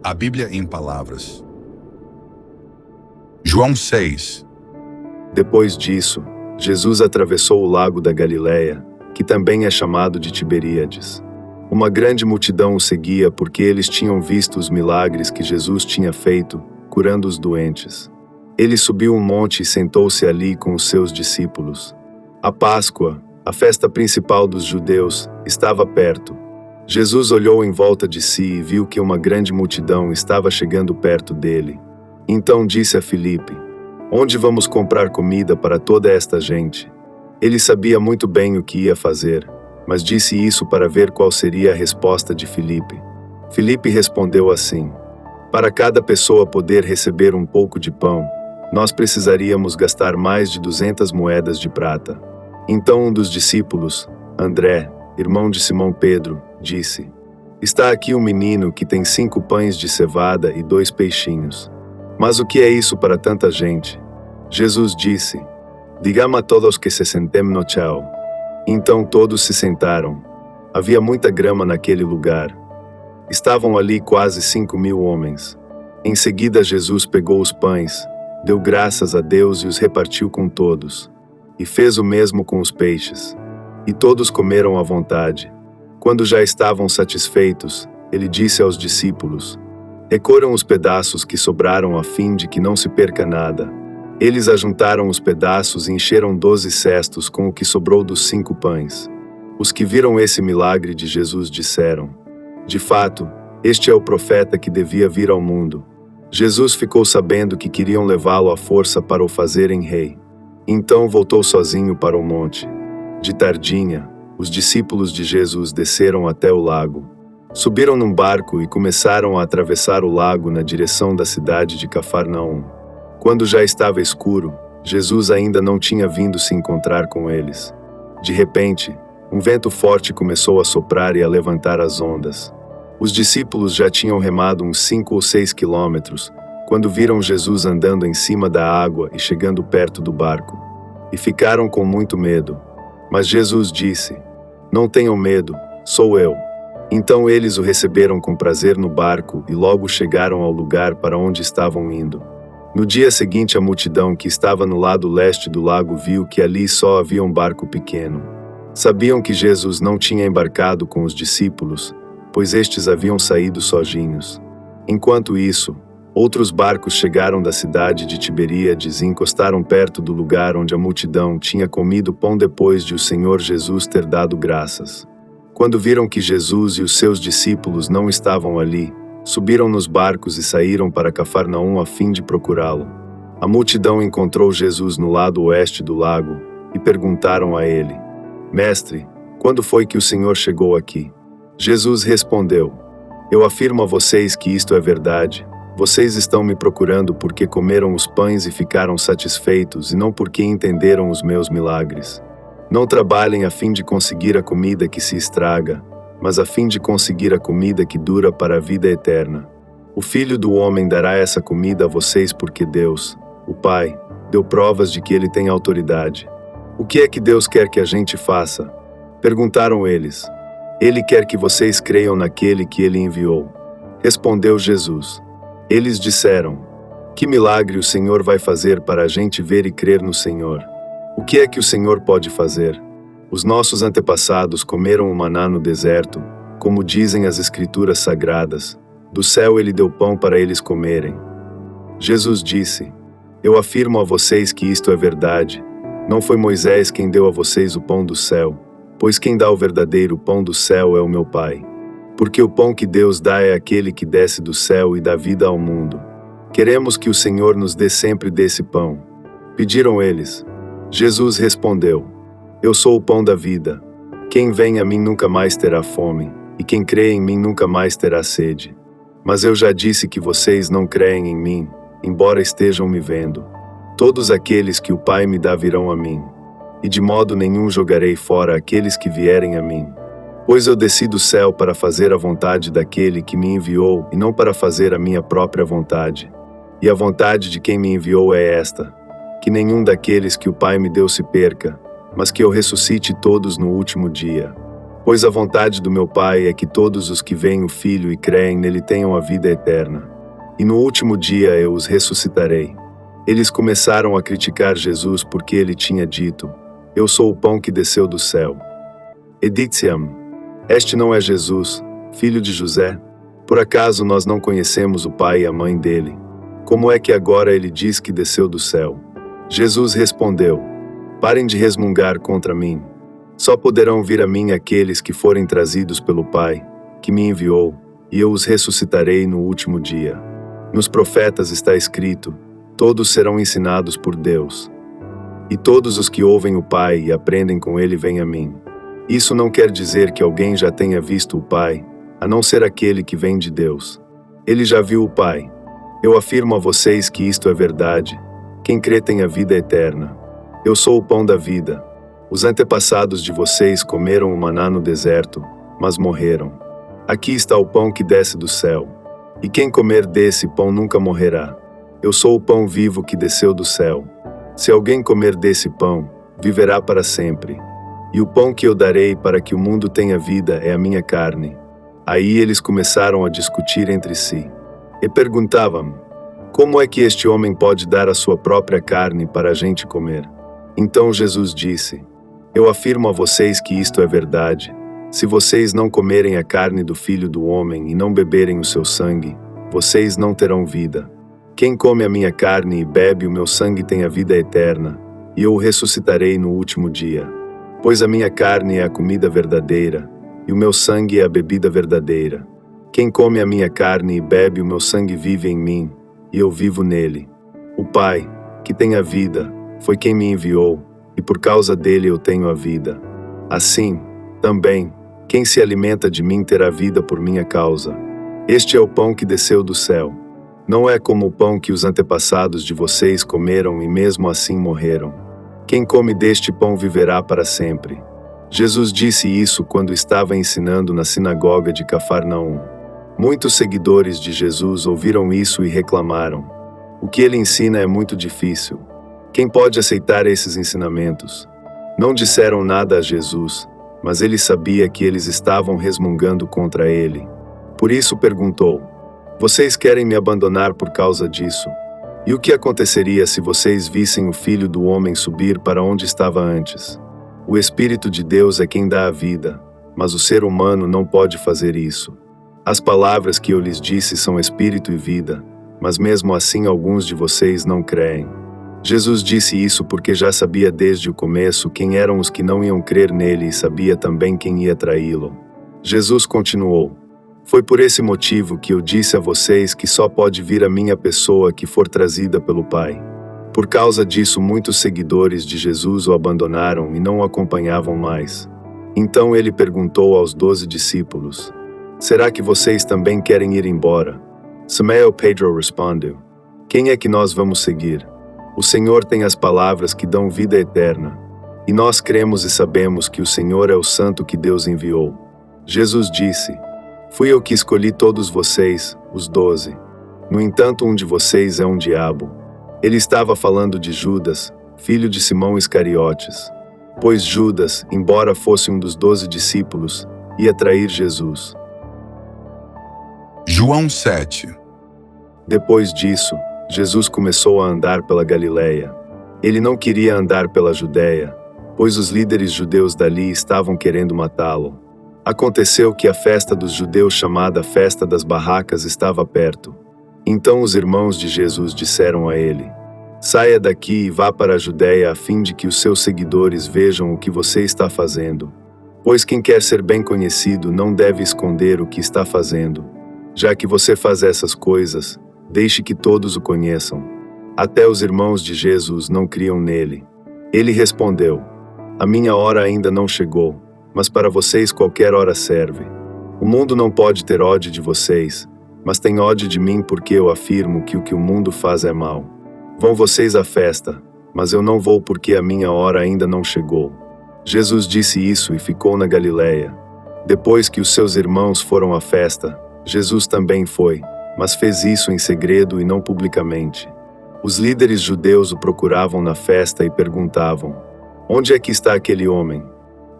A Bíblia em palavras. João 6. Depois disso, Jesus atravessou o lago da Galileia, que também é chamado de Tiberíades. Uma grande multidão o seguia porque eles tinham visto os milagres que Jesus tinha feito, curando os doentes. Ele subiu um monte e sentou-se ali com os seus discípulos. A Páscoa, a festa principal dos judeus, estava perto. Jesus olhou em volta de si e viu que uma grande multidão estava chegando perto dele. Então disse a Filipe: "Onde vamos comprar comida para toda esta gente?" Ele sabia muito bem o que ia fazer, mas disse isso para ver qual seria a resposta de Filipe. Filipe respondeu assim: "Para cada pessoa poder receber um pouco de pão, nós precisaríamos gastar mais de 200 moedas de prata." Então um dos discípulos, André, irmão de Simão Pedro, disse: "Está aqui um menino que tem 5 pães de cevada e 2 peixinhos. Mas o que é isso para tanta gente?" Jesus disse: "Digamos a todos que se sentem no chão." Então todos se sentaram. Havia muita grama naquele lugar. Estavam ali quase 5.000 homens. Em seguida Jesus pegou os pães, deu graças a Deus e os repartiu com todos. E fez o mesmo com os peixes. E todos comeram à vontade. Quando já estavam satisfeitos, ele disse aos discípulos: "Recolham os pedaços que sobraram a fim de que não se perca nada." Eles ajuntaram os pedaços e encheram 12 cestos com o que sobrou dos 5 pães. Os que viram esse milagre de Jesus disseram: "De fato, este é o profeta que devia vir ao mundo." Jesus ficou sabendo que queriam levá-lo à força para o fazerem rei. Então voltou sozinho para o monte. De tardinha, os discípulos de Jesus desceram até o lago. Subiram num barco e começaram a atravessar o lago na direção da cidade de Cafarnaum. Quando já estava escuro, Jesus ainda não tinha vindo se encontrar com eles. De repente, um vento forte começou a soprar e a levantar as ondas. Os discípulos já tinham remado uns 5 ou 6 quilômetros, quando viram Jesus andando em cima da água e chegando perto do barco. E ficaram com muito medo. Mas Jesus disse: "Não tenham medo, sou eu." Então eles o receberam com prazer no barco e logo chegaram ao lugar para onde estavam indo. No dia seguinte, a multidão que estava no lado leste do lago viu que ali só havia um barco pequeno. Sabiam que Jesus não tinha embarcado com os discípulos, pois estes haviam saído sozinhos. Enquanto isso, outros barcos chegaram da cidade de Tiberíades e encostaram perto do lugar onde a multidão tinha comido pão depois de o Senhor Jesus ter dado graças. Quando viram que Jesus e os seus discípulos não estavam ali, subiram nos barcos e saíram para Cafarnaum a fim de procurá-lo. A multidão encontrou Jesus no lado oeste do lago e perguntaram a ele: "Mestre, quando foi que o Senhor chegou aqui?" Jesus respondeu: "Eu afirmo a vocês que isto é verdade. Vocês estão me procurando porque comeram os pães e ficaram satisfeitos e não porque entenderam os meus milagres. Não trabalhem a fim de conseguir a comida que se estraga, mas a fim de conseguir a comida que dura para a vida eterna. O Filho do Homem dará essa comida a vocês porque Deus, o Pai, deu provas de que ele tem autoridade." "O que é que Deus quer que a gente faça?" perguntaram eles. "Ele quer que vocês creiam naquele que ele enviou." Respondeu Jesus. Eles disseram: "Que milagre o Senhor vai fazer para a gente ver e crer no Senhor? O que é que o Senhor pode fazer? Os nossos antepassados comeram o maná no deserto, como dizem as Escrituras Sagradas. Do céu ele deu pão para eles comerem." Jesus disse: "Eu afirmo a vocês que isto é verdade. Não foi Moisés quem deu a vocês o pão do céu, pois quem dá o verdadeiro pão do céu é o meu Pai. Porque o pão que Deus dá é aquele que desce do céu e dá vida ao mundo. Queremos que o Senhor nos dê sempre desse pão." Pediram eles. Jesus respondeu: "Eu sou o pão da vida. Quem vem a mim nunca mais terá fome, e quem crê em mim nunca mais terá sede. Mas eu já disse que vocês não creem em mim, embora estejam me vendo. Todos aqueles que o Pai me dá virão a mim, e de modo nenhum jogarei fora aqueles que vierem a mim. Pois eu desci do céu para fazer a vontade daquele que me enviou e não para fazer a minha própria vontade. E a vontade de quem me enviou é esta: que nenhum daqueles que o Pai me deu se perca, mas que eu ressuscite todos no último dia. Pois a vontade do meu Pai é que todos os que veem o Filho e creem nele tenham a vida eterna. E no último dia eu os ressuscitarei. Eles começaram a criticar Jesus porque ele tinha dito: Eu sou o pão que desceu do céu. E disse-lhe: Este não é Jesus, filho de José? Por acaso nós não conhecemos o pai e a mãe dele? Como é que agora ele diz que desceu do céu? Jesus respondeu: Parem de resmungar contra mim. Só poderão vir a mim aqueles que forem trazidos pelo Pai, que me enviou, e eu os ressuscitarei no último dia. Nos profetas está escrito: Todos serão ensinados por Deus. E todos os que ouvem o Pai e aprendem com ele vêm a mim. Isso não quer dizer que alguém já tenha visto o Pai, a não ser aquele que vem de Deus. Ele já viu o Pai. Eu afirmo a vocês que isto é verdade. Quem crê tem a vida eterna. Eu sou o pão da vida. Os antepassados de vocês comeram o maná no deserto, mas morreram. Aqui está o pão que desce do céu. E quem comer desse pão nunca morrerá. Eu sou o pão vivo que desceu do céu. Se alguém comer desse pão, viverá para sempre. E o pão que eu darei para que o mundo tenha vida é a minha carne. Aí eles começaram a discutir entre si. E perguntavam: Como é que este homem pode dar a sua própria carne para a gente comer? Então Jesus disse: Eu afirmo a vocês que isto é verdade. Se vocês não comerem a carne do Filho do Homem e não beberem o seu sangue, vocês não terão vida. Quem come a minha carne e bebe o meu sangue tem a vida eterna, e eu o ressuscitarei no último dia. Pois a minha carne é a comida verdadeira, e o meu sangue é a bebida verdadeira. Quem come a minha carne e bebe o meu sangue vive em mim, e eu vivo nele. O Pai, que tem a vida, foi quem me enviou, e por causa dele eu tenho a vida. Assim, também, quem se alimenta de mim terá vida por minha causa. Este é o pão que desceu do céu. Não é como o pão que os antepassados de vocês comeram e mesmo assim morreram. Quem come deste pão viverá para sempre. Jesus disse isso quando estava ensinando na sinagoga de Cafarnaum. Muitos seguidores de Jesus ouviram isso e reclamaram: O que ele ensina é muito difícil. Quem pode aceitar esses ensinamentos? Não disseram nada a Jesus, mas ele sabia que eles estavam resmungando contra ele. Por isso perguntou: Vocês querem me abandonar por causa disso? E o que aconteceria se vocês vissem o Filho do Homem subir para onde estava antes? O Espírito de Deus é quem dá a vida, mas o ser humano não pode fazer isso. As palavras que eu lhes disse são espírito e vida, mas mesmo assim alguns de vocês não creem. Jesus disse isso porque já sabia desde o começo quem eram os que não iam crer nele e sabia também quem ia traí-lo. Jesus continuou: Foi por esse motivo que eu disse a vocês que só pode vir a mim a pessoa que for trazida pelo Pai. Por causa disso, muitos seguidores de Jesus o abandonaram e não o acompanhavam mais. Então ele perguntou aos 12 discípulos: Será que vocês também querem ir embora? Simão Pedro respondeu: Quem é que nós vamos seguir? O Senhor tem as palavras que dão vida eterna. E nós cremos e sabemos que o Senhor é o Santo que Deus enviou. Jesus disse: Fui eu que escolhi todos vocês, os 12. No entanto, um de vocês é um diabo. Ele estava falando de Judas, filho de Simão Iscariotes. Pois Judas, embora fosse um dos 12 discípulos, ia trair Jesus. João 7. Depois disso, Jesus começou a andar pela Galileia. Ele não queria andar pela Judéia, pois os líderes judeus dali estavam querendo matá-lo. Aconteceu que a festa dos judeus chamada Festa das Barracas estava perto. Então os irmãos de Jesus disseram a ele: Saia daqui e vá para a Judéia a fim de que os seus seguidores vejam o que você está fazendo. Pois quem quer ser bem conhecido não deve esconder o que está fazendo. Já que você faz essas coisas, deixe que todos o conheçam. Até os irmãos de Jesus não criam nele. Ele respondeu: A minha hora ainda não chegou, mas para vocês qualquer hora serve. O mundo não pode ter ódio de vocês, mas tem ódio de mim porque eu afirmo que o que o mundo faz é mal. Vão vocês à festa, mas eu não vou porque a minha hora ainda não chegou. Jesus disse isso e ficou na Galileia. Depois que os seus irmãos foram à festa, Jesus também foi, mas fez isso em segredo e não publicamente. Os líderes judeus o procuravam na festa e perguntavam: Onde é que está aquele homem?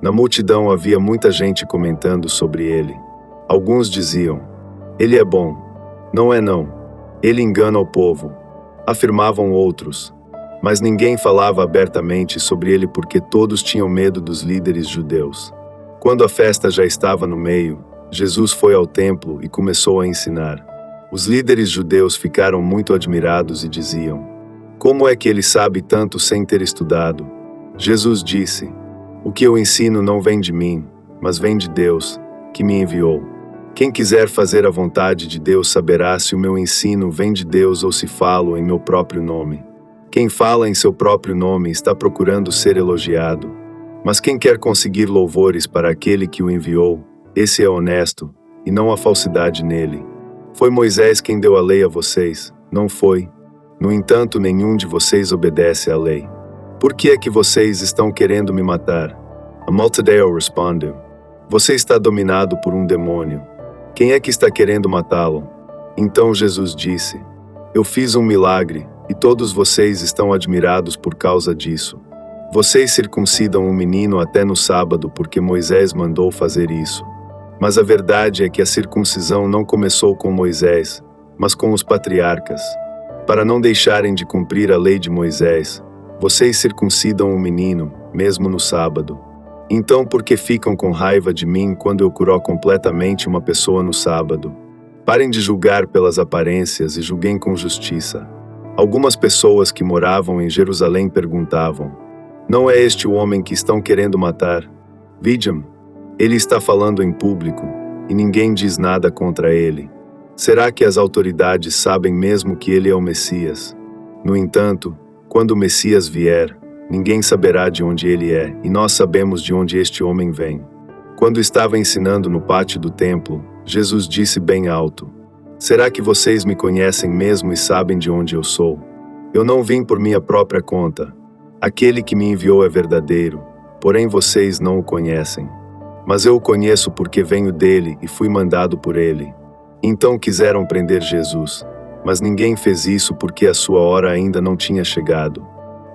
Na multidão havia muita gente comentando sobre ele. Alguns diziam: ele é bom. Não é não. Ele engana o povo. Afirmavam outros. Mas ninguém falava abertamente sobre ele porque todos tinham medo dos líderes judeus. Quando a festa já estava no meio, Jesus foi ao templo e começou a ensinar. Os líderes judeus ficaram muito admirados e diziam: como é que ele sabe tanto sem ter estudado? Jesus disse: o que eu ensino não vem de mim, mas vem de Deus, que me enviou. Quem quiser fazer a vontade de Deus saberá se o meu ensino vem de Deus ou se falo em meu próprio nome. Quem fala em seu próprio nome está procurando ser elogiado. Mas quem quer conseguir louvores para aquele que o enviou, esse é honesto, e não há falsidade nele. Foi Moisés quem deu a lei a vocês, não foi? No entanto, nenhum de vocês obedece à lei. Por que é que vocês estão querendo me matar? A multidão respondeu: você está dominado por um demônio. Quem é que está querendo matá-lo? Então Jesus disse: eu fiz um milagre, e todos vocês estão admirados por causa disso. Vocês circuncidam um menino até no sábado porque Moisés mandou fazer isso. Mas a verdade é que a circuncisão não começou com Moisés, mas com os patriarcas. Para não deixarem de cumprir a lei de Moisés, vocês circuncidam um menino, mesmo no sábado. Então por que ficam com raiva de mim quando eu curo completamente uma pessoa no sábado? Parem de julgar pelas aparências e julguem com justiça. Algumas pessoas que moravam em Jerusalém perguntavam: não é este o homem que estão querendo matar? Vejam, ele está falando em público, e ninguém diz nada contra ele. Será que as autoridades sabem mesmo que ele é o Messias? No entanto, quando o Messias vier, ninguém saberá de onde ele é, e nós sabemos de onde este homem vem. Quando estava ensinando no pátio do templo, Jesus disse bem alto: será que vocês me conhecem mesmo e sabem de onde eu sou? Eu não vim por minha própria conta. Aquele que me enviou é verdadeiro, porém vocês não o conhecem. Mas eu o conheço porque venho dele e fui mandado por ele. Então quiseram prender Jesus, mas ninguém fez isso porque a sua hora ainda não tinha chegado.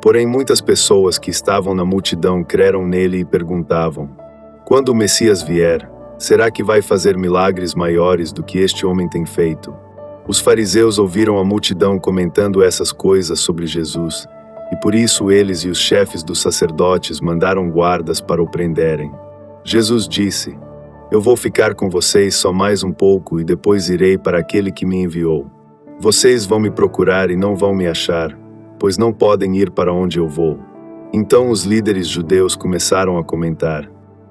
Porém muitas pessoas que estavam na multidão creram nele e perguntavam: quando o Messias vier, será que vai fazer milagres maiores do que este homem tem feito? Os fariseus ouviram a multidão comentando essas coisas sobre Jesus, e por isso eles e os chefes dos sacerdotes mandaram guardas para o prenderem. Jesus disse: eu vou ficar com vocês só mais um pouco e depois irei para aquele que me enviou. Vocês vão me procurar e não vão me achar, pois não podem ir para onde eu vou. Então os líderes judeus começaram a comentar: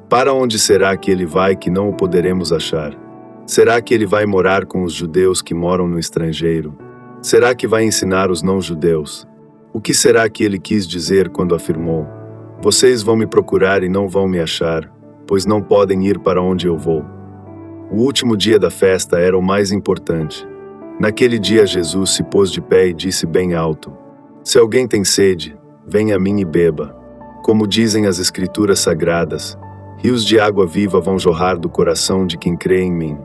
para onde será que ele vai que não o poderemos achar? Será que ele vai morar com os judeus que moram no estrangeiro? Será que vai ensinar os não-judeus? O que será que ele quis dizer quando afirmou: vocês vão me procurar e não vão me achar, pois não podem ir para onde eu vou? O último dia da festa era o mais importante. Naquele dia Jesus se pôs de pé e disse bem alto: se alguém tem sede, venha a mim e beba. Como dizem as Escrituras Sagradas, rios de água viva vão jorrar do coração de quem crê em mim.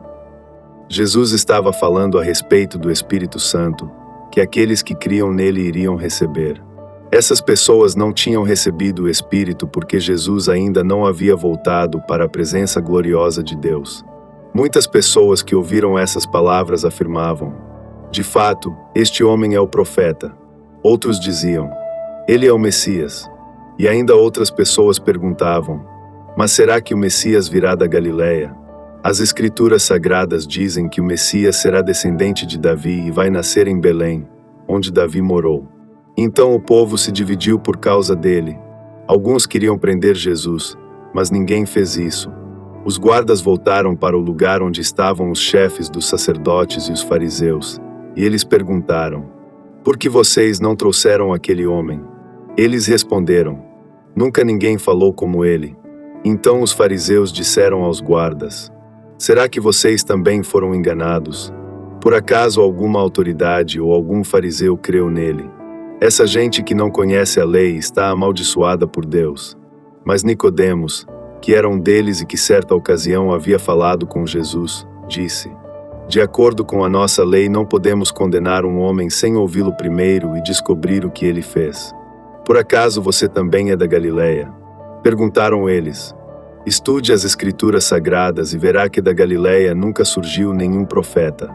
Jesus estava falando a respeito do Espírito Santo, que aqueles que criam nele iriam receber. Essas pessoas não tinham recebido o Espírito porque Jesus ainda não havia voltado para a presença gloriosa de Deus. Muitas pessoas que ouviram essas palavras afirmavam: de fato, este homem é o profeta. Outros diziam: ele é o Messias. E ainda outras pessoas perguntavam: mas será que o Messias virá da Galileia? As Escrituras Sagradas dizem que o Messias será descendente de Davi e vai nascer em Belém, onde Davi morou. Então o povo se dividiu por causa dele. Alguns queriam prender Jesus, mas ninguém fez isso. Os guardas voltaram para o lugar onde estavam os chefes dos sacerdotes e os fariseus, e eles perguntaram: por que vocês não trouxeram aquele homem? Eles responderam: nunca ninguém falou como ele. Então os fariseus disseram aos guardas: será que vocês também foram enganados? Por acaso alguma autoridade ou algum fariseu creu nele? Essa gente que não conhece a lei está amaldiçoada por Deus. Mas Nicodemos, que era um deles e que certa ocasião havia falado com Jesus, disse: de acordo com a nossa lei não podemos condenar um homem sem ouvi-lo primeiro e descobrir o que ele fez. Por acaso você também é da Galileia? Perguntaram eles. Estude as Escrituras Sagradas e verá que da Galileia nunca surgiu nenhum profeta.